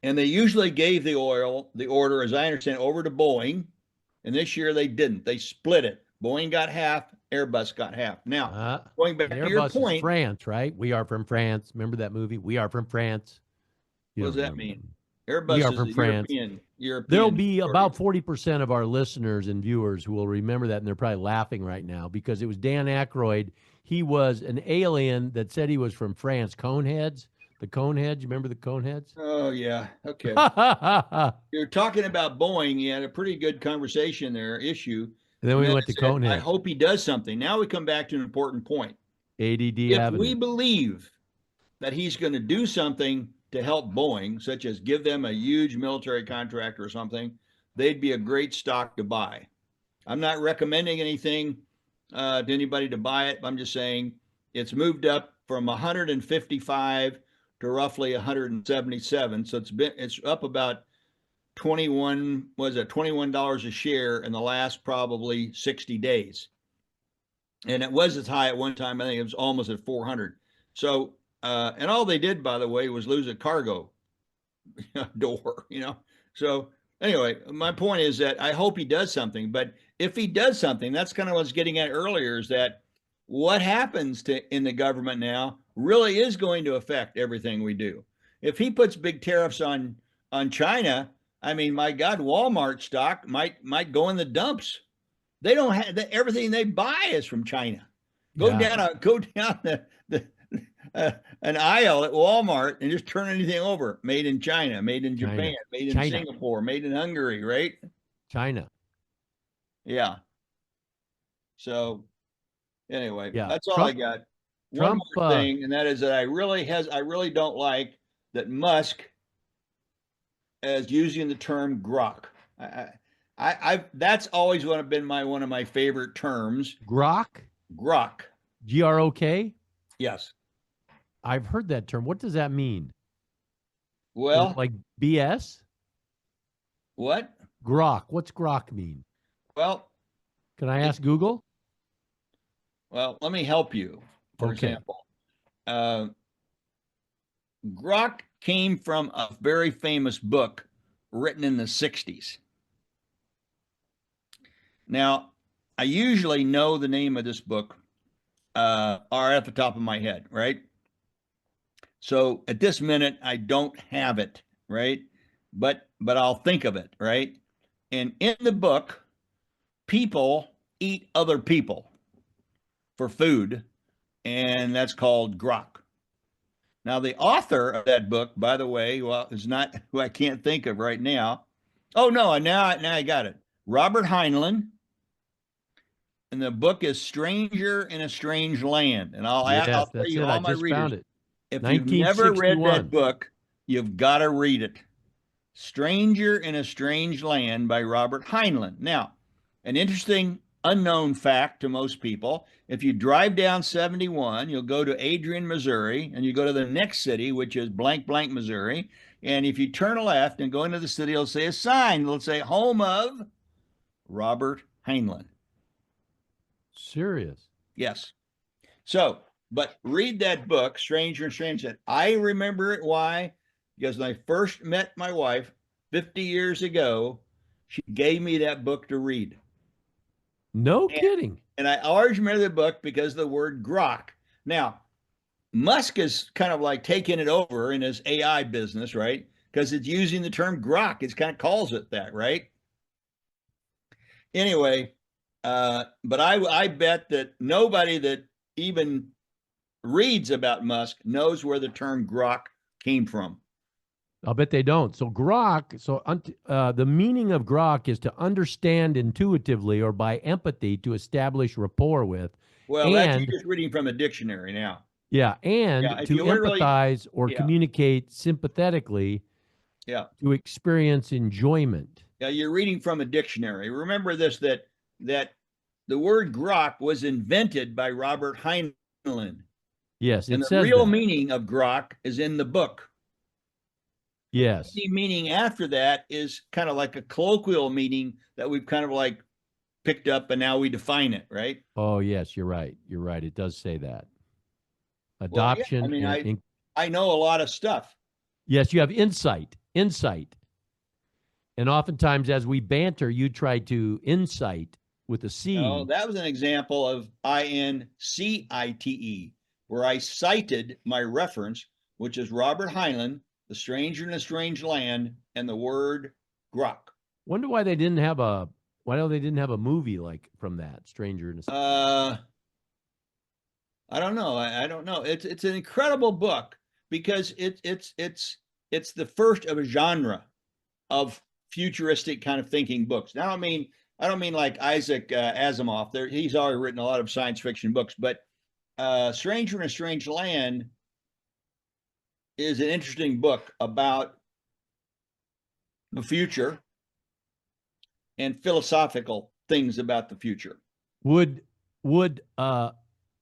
And they usually gave the order, as I understand, over to Boeing. And this year they didn't. They split it. Boeing got half, Airbus got half. Now, going back to your point. Is France, right? We are from France. Remember that movie? We are from France. What does that mean? Airbus is from France. European. There'll be about 40% of our listeners and viewers who will remember that, and they're probably laughing right now, because it was Dan Aykroyd. He was an alien that said he was from France. Coneheads. The Coneheads. You remember the Coneheads? Oh, yeah. Okay. You're talking about Boeing. You had a pretty good conversation there, issue. And then we went to Coneheads. I hope he does something. Now we come back to an important point. ADD If we believe that he's going to do something to help Boeing, such as give them a huge military contract or something, they'd be a great stock to buy. I'm not recommending anything to anybody to buy it. I'm just saying it's moved up from 155 to roughly 177. So it's up about $21 a share in the last probably 60 days. And it was as high at one time. I think it was almost at 400. So, and all they did, by the way, was lose a cargo door, So anyway, my point is that I hope he does something. But if he does something, that's kind of what I was getting at earlier, is that what happens in the government now really is going to affect everything we do. if he puts big tariffs on China, I mean, my God, Walmart stock might go in the dumps. They don't have everything they buy is from China. Go down the an aisle at Walmart and just turn anything over. Made in China, made in Japan, made in Singapore, made in Hungary, right? China. Yeah. So anyway, Yeah. that's all I got. One more thing, and that is that I really don't like that Musk is using the term grok. That's always been one of my favorite terms. Grok? Grok. Grok? Yes. I've heard that term. What does that mean? Well, like BS? What? Grok. What's grok mean? Well, can I ask Google? Well, let me help you. For example, grok came from a very famous book written in the 60s. Now, I usually know the name of this book are at the top of my head, right? So at this minute, I don't have it, right? But I'll think of it, right? And in the book, people eat other people for food, and that's called grok. Now, the author of that book, by the way, well, is not who I can't think of right now. Oh, no, now I got it. Robert Heinlein. And the book is Stranger in a Strange Land. And I'll tell you, all my readers, if you've never read that book, you've got to read it. Stranger in a Strange Land by Robert Heinlein. Now, an interesting unknown fact to most people, if you drive down 71, you'll go to Adrian, Missouri, and you go to the next city, which is blank, blank, Missouri. And if you turn left and go into the city, it'll say a sign. It'll say home of Robert Heinlein. Serious? Yes. So, but read that book, Stranger in a Strange Land. I remember it. Why? Because when I first met my wife 50 years ago, she gave me that book to read. No kidding. And I always remember the book because of the word grok. Now, Musk is kind of like taking it over in his AI business, right? Because it's using the term grok. It kind of calls it that, right? Anyway, but I bet that nobody that even reads about Musk knows where the term grok came from. I'll bet they don't. So grok, the meaning of grok is to understand intuitively or by empathy to establish rapport with. Well, that's just reading from a dictionary now. Yeah, and to empathize or communicate sympathetically to experience enjoyment. Yeah, you're reading from a dictionary. Remember this, that the word grok was invented by Robert Heinlein. Yes, and the real meaning of grok is in the book. Yes. The meaning after that is kind of like a colloquial meaning that we've kind of like picked up and now we define it, right? Oh, yes, you're right. You're right. It does say that. Adoption. Well, yeah. I mean, I know a lot of stuff. Yes, you have insight. And oftentimes as we banter, you try to incite with a C. No, that was an example of INCITE, where I cited my reference, which is Robert Heinlein, The Stranger in a Strange Land, and the word grok. Wonder why they didn't have a movie like from that, Stranger in a I don't know. I don't know. It's an incredible book because it's the first of a genre of futuristic kind of thinking books. Now, I don't mean like Isaac Asimov. He's already written a lot of science fiction books, but Stranger in a Strange Land is an interesting book about the future and philosophical things about the future.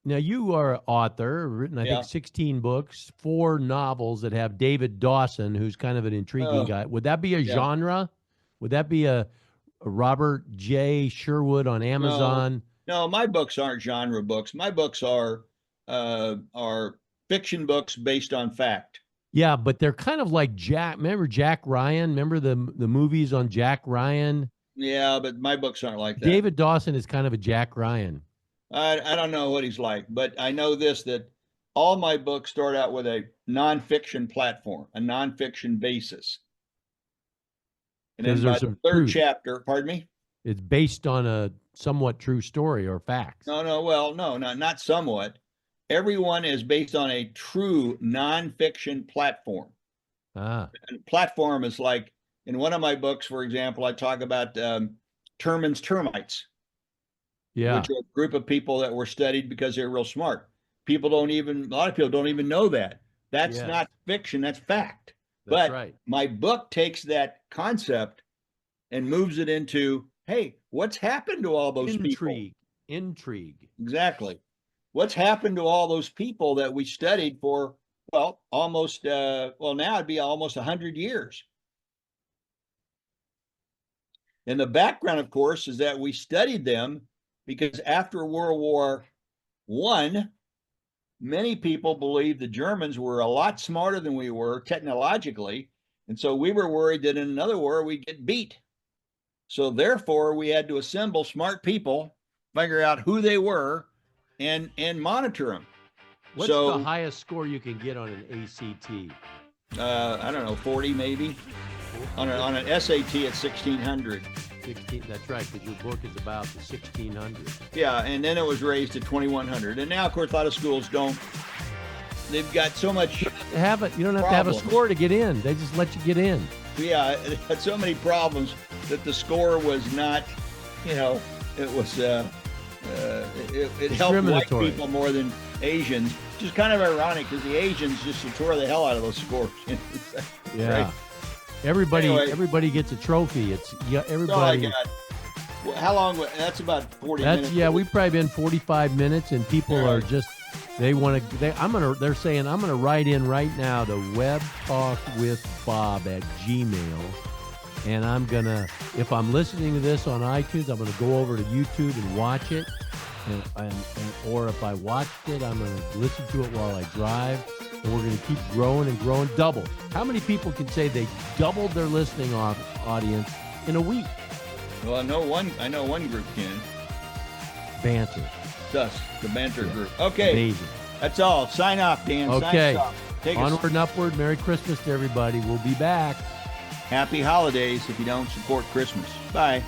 Now you are an author, written I think 16 books, 4 novels that have David Dawson, who's kind of an intriguing guy. Would that be a genre? Would that be a Robert J. Sherwood on Amazon? No, my books aren't genre books. My books are fiction books based on fact. Yeah, but they're kind of like Jack. Remember Jack Ryan? Remember the movies on Jack Ryan? Yeah, but my books aren't like that. David Dawson is kind of a Jack Ryan. I don't know what he's like, but I know this, that all my books start out with a nonfiction platform, a nonfiction basis. And then 'Cause by there's the some third truth. chapter, pardon me? It's based on a somewhat true story or facts. No, not somewhat. Everyone is based on a true nonfiction platform. Ah, And platform is like, in one of my books, for example, I talk about Terman's termites, yeah. which are a group of people that were studied because they're real smart. A lot of people don't even know that. That's Yes. not fiction, that's fact. That's But right. my book takes that concept and moves it into, hey, what's happened to all those people? Intrigue. Exactly. What's happened to all those people that we studied for, well, almost, now it'd be almost 100 years. And the background, of course, is that we studied them because after World War I, many people believed the Germans were a lot smarter than we were technologically. And so we were worried that in another war we'd get beat. So therefore, we had to assemble smart people, figure out who they were, and monitor them. What's the highest score you can get on an ACT? I don't know, 40 maybe. On an SAT, it's 1600. 16. That's right, because your book is about the 1600. Yeah, and then it was raised to 2100. And now, of course, a lot of schools don't. They've got so much. You don't have to have a score to get in. They just let you get in. Yeah, it had so many problems that the score was not, it was it helped white people more than Asians, which is kind of ironic because the Asians just tore the hell out of those scores. Yeah. Right? Everybody gets a trophy. Everybody. Well, how long? That's about 40 minutes. Yeah, we've probably been 45 minutes, and people are just. They're saying I'm gonna write in right now to webtalkwithbob@gmail, and I'm gonna, if I'm listening to this on iTunes, I'm gonna go over to YouTube and watch it, or if I watched it, I'm gonna listen to it while I drive, and we're gonna keep growing and growing. Double. How many people can say they doubled their listening audience in a week? Well, I know one group can. Banter. Us, the Banter group. Okay. Amazing. That's all. Sign off, Dan. Okay. Sign us off. Onward and upward. Merry Christmas to everybody. We'll be back. Happy holidays if you don't support Christmas. Bye.